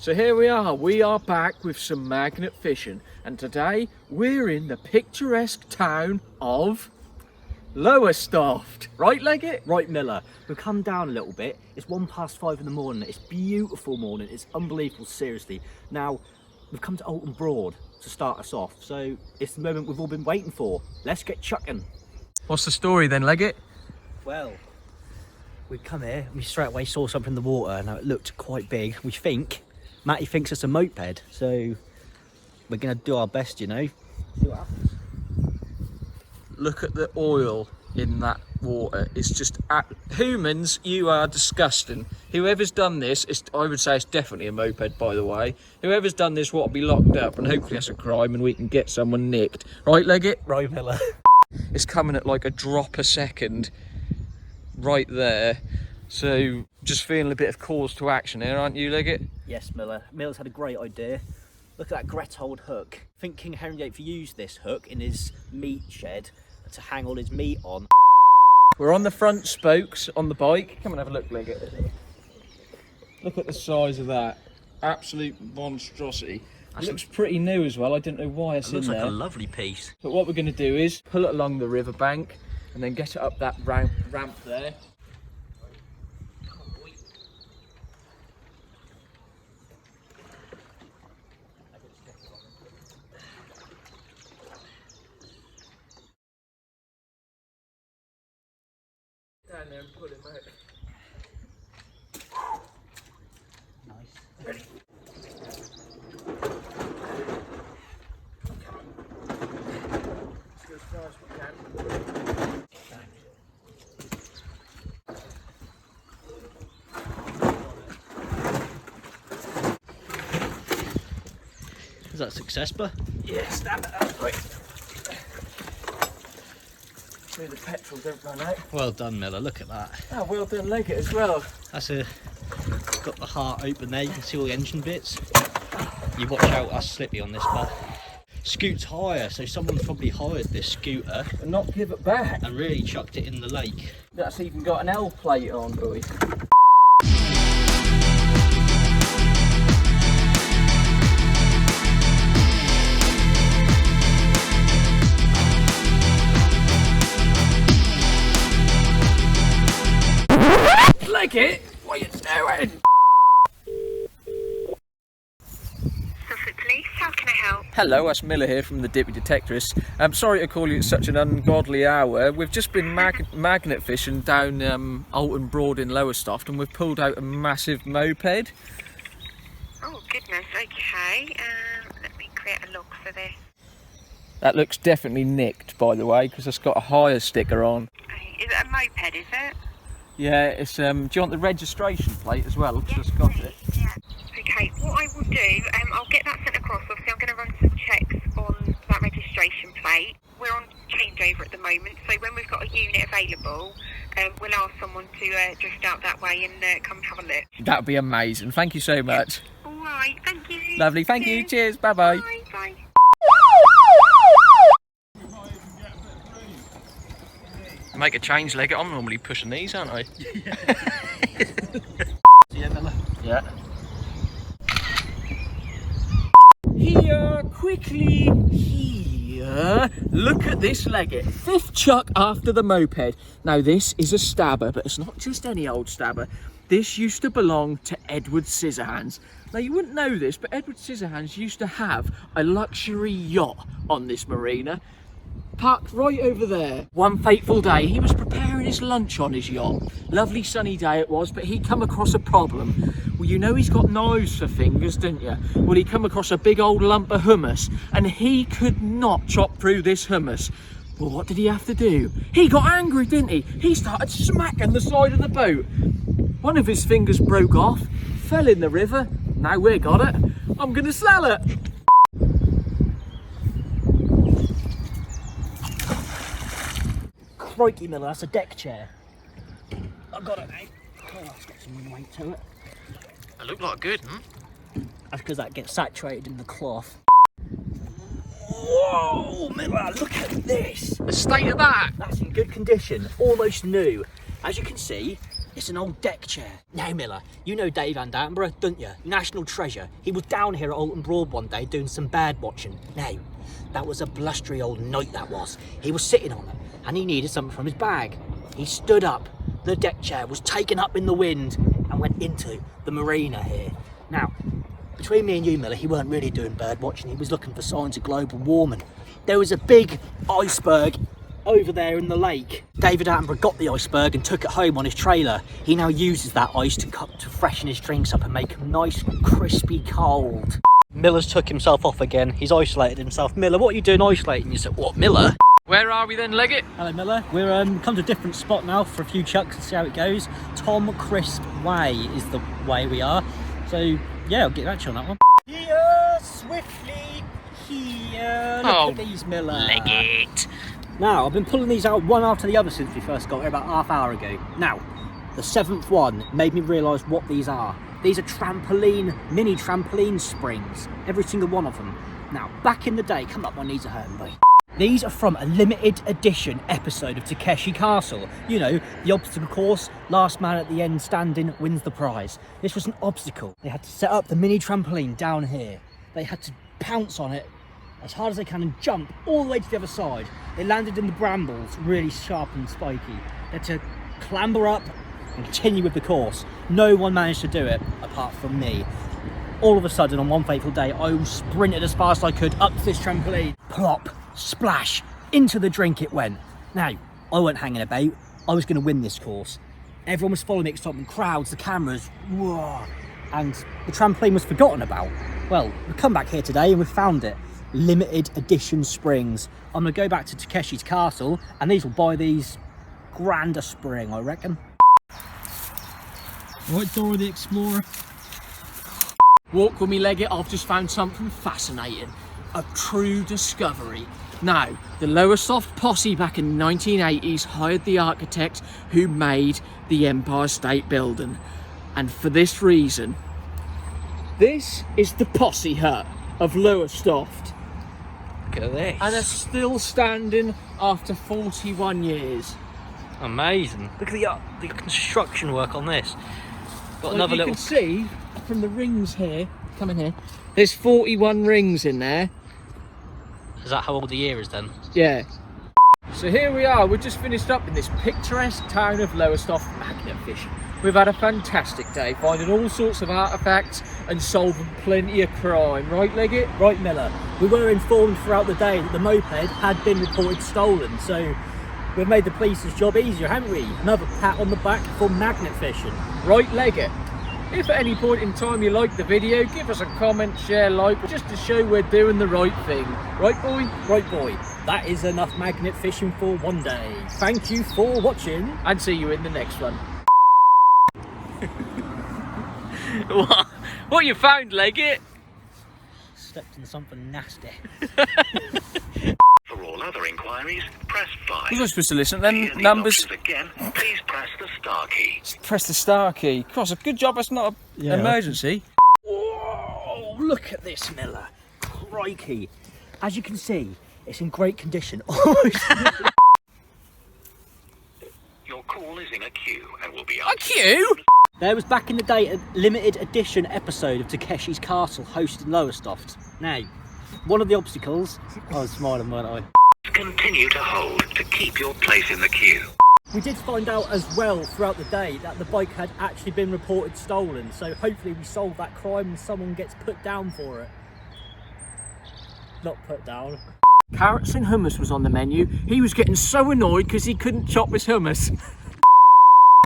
So here we are back with some magnet fishing, and today we're in the picturesque town of Lowestoft. Right, Leggett? Right, Miller. We've come down a little bit. It's 5:01 in the morning. It's beautiful morning. It's unbelievable, seriously. Now, we've come to Alton Broad to start us off, so it's the moment we've all been waiting for. Let's get chucking. What's the story then, Leggett? Well, we come here, we straight away saw something in the water. Now, it looked quite big. We think, Matty thinks it's a moped, so we're going to do our best, you know. See what happens. Look at the oil in that water. It's just humans, you are disgusting. Whoever's done this, I would say it's definitely a moped, by the way. Whoever's done this will be locked up, and hopefully that's a crime and we can get someone nicked. Right, Leggett? Right, Miller. It's coming at like a drop a second right there. So just feeling a bit of cause to action here, aren't you, Leggett? Yes, Miller. Miller's had a great idea. Look at that Grethold hook. I think King Henry VIII used this hook in his meat shed to hang all his meat on. We're on the front spokes on the bike. Come and have a look, Leggett. Look at the size of that. Absolute monstrosity. It looks pretty new as well. I don't know why it's in there. It looks like a lovely piece. But what we're going to do is pull it along the riverbank and then get it up that ramp there. Down there and pull him out. Nice. Ready. Let's go as far as we can. Is that a success, bud? Yeah, stand it up quick. So the petrol don't run out. Well done, Miller. Look at that. Oh, well done, Leggett, as well. That's got the heart open there. You can see all the engine bits. You watch out, that's slippy on this, bud. Scoot's hire, so someone's probably hired this scooter And not give it back. and really chucked it in the lake. That's even got an L plate on, boys. Leggett, what are you doing? Police, how can I help? Hello, that's Miller here from the Dippy Detectorists. I'm sorry to call you at such an ungodly hour. We've just been magnet fishing down Alton Broad in Lowestoft, and we've pulled out a massive moped. Oh goodness, okay. Let me create a log for this. That looks definitely nicked, by the way, because it's got a hire sticker on. Is it a moped, is it? Yeah, it's. Do you want the registration plate as well? Because it's got it. Yeah. Okay, what I will do, I'll get that sent across. Obviously, I'm going to run some checks on that registration plate. We're on changeover at the moment, so when we've got a unit available, we'll ask someone to drift out that way and come have a look. That would be amazing. Thank you so much. All right, thank you. Lovely, thank you. Cheers, bye-bye. Bye, bye. Make a change, Leggett. I'm normally pushing these, aren't I? Yeah, Miller. Yeah. Here, quickly, here. Look at this, Leggett. 5th chuck after the moped. Now, this is a stabber, but it's not just any old stabber. This used to belong to Edward Scissorhands. Now, you wouldn't know this, but Edward Scissorhands used to have a luxury yacht on this marina, parked right over there. One fateful day, he was preparing his lunch on his yacht. Lovely sunny day it was, but he come across a problem. Well, you know he's got knives for fingers, didn't you? Well, he come across a big old lump of hummus, and he could not chop through this hummus. Well, what did he have to do? He got angry, didn't he? He started smacking the side of the boat. One of his fingers broke off, fell in the river. Now we got it. I'm gonna sell it. Crikey, Miller, that's a deck chair. I've got it now. Oh, let's get some weight to it. It looked like good, That's because that gets saturated in the cloth. Whoa, Miller, look at this. The state of that. That's in good condition, almost new. As you can see, It's an old deck chair. Now, Miller, you know Dave Van Attenborough, don't you? National treasure. He was down here at Alton Broad one day doing some bird watching. Now, that was a blustery old night, that was. He was sitting on it, and he needed something from his bag. He stood up. The deck chair was taken up in the wind and went into the marina here. Now, between me and you, Miller, he weren't really doing bird watching. He was looking for signs of global warming. There was a big iceberg over there in the lake. David Attenborough got the iceberg and took it home on his trailer. He now uses that ice to freshen his drinks up and make them nice and crispy cold. Miller's took himself off again. He's isolated himself. Miller, what are you doing isolating yourself? What, Miller? Where are we then, Leggett? Hello, Miller. We're come to a different spot now for a few chucks and see how it goes. Tom Crisp Way is the way we are. So yeah, I'll get back to you on that one. Here, swiftly, here. Look at these, Miller. Leggett. Now, I've been pulling these out one after the other since we first got here about half hour ago. Now, the 7th one made me realise what these are. These are mini trampoline springs. Every single one of them. Now, back in the day, come up, my knees are hurting, boy. These are from a limited edition episode of Takeshi Castle. You know, the obstacle course, last man at the end standing wins the prize. This was an obstacle. They had to set up the mini trampoline down here. They had to pounce on it as hard as they can and jump all the way to the other side. They landed in the brambles, really sharp and spiky. They had to clamber up and continue with the course. No one managed to do it apart from me. All of a sudden, on one fateful day, I sprinted as fast as I could up this trampoline. Plop, splash, into the drink it went. Now, I wasn't hanging about. I was going to win this course. Everyone was following me, excitement, crowds, the cameras, whoa, and the trampoline was forgotten about. Well, we've come back here today and we've found it. Limited edition springs. I'm going to go back to Takeshi's Castle and these will buy these grander spring, I reckon. Right, Dora the Explorer. Walk with me, Leggett. I've just found something fascinating. A true discovery. Now, the Lowestoft posse back in the 1980s hired the architect who made the Empire State Building. And for this reason, this is the posse hut of Lowestoft. Look at this. And it's still standing after 41 years. Amazing. Look at the construction work on this. Got Like you can see from the rings here, come in here, there's 41 rings in there. Is that how old the year is then? Yeah. So here we are, we're just finished up in this picturesque town of Lowestoft magnet fishing. We've had a fantastic day, finding all sorts of artefacts and solving plenty of crime, right, Leggett? Right, Miller. We were informed throughout the day that the moped had been reported stolen, so we've made the police's job easier, haven't we? Another pat on the back for magnet fishing. Right, Leggett. If at any point in time you like the video, give us a comment, share, like, just to show we're doing the right thing. Right, boy? Right, boy. That is enough magnet fishing for one day. Thank you for watching. And see you in the next one. What you found, Leggett? Stepped in something nasty. For all other inquiries, press 5. You're not supposed to listen to To them hear these numbers. options again, please press the star key. Press the star key. Cross, a good job it's not an emergency. Whoa, look at this, Miller. Crikey. As you can see, it's in great condition. Your call is in a queue and will be A answered. queue? There was back in the day a limited edition episode of Takeshi's Castle hosted in Lowestoft. Now, one of the obstacles, I was smiling, weren't I? Continue to hold to keep your place in the queue. We did find out as well throughout the day that the bike had actually been reported stolen, so hopefully we solve that crime and someone gets put down for it. Not put down. Carrots and hummus was on the menu. He was getting so annoyed because he couldn't chop his hummus.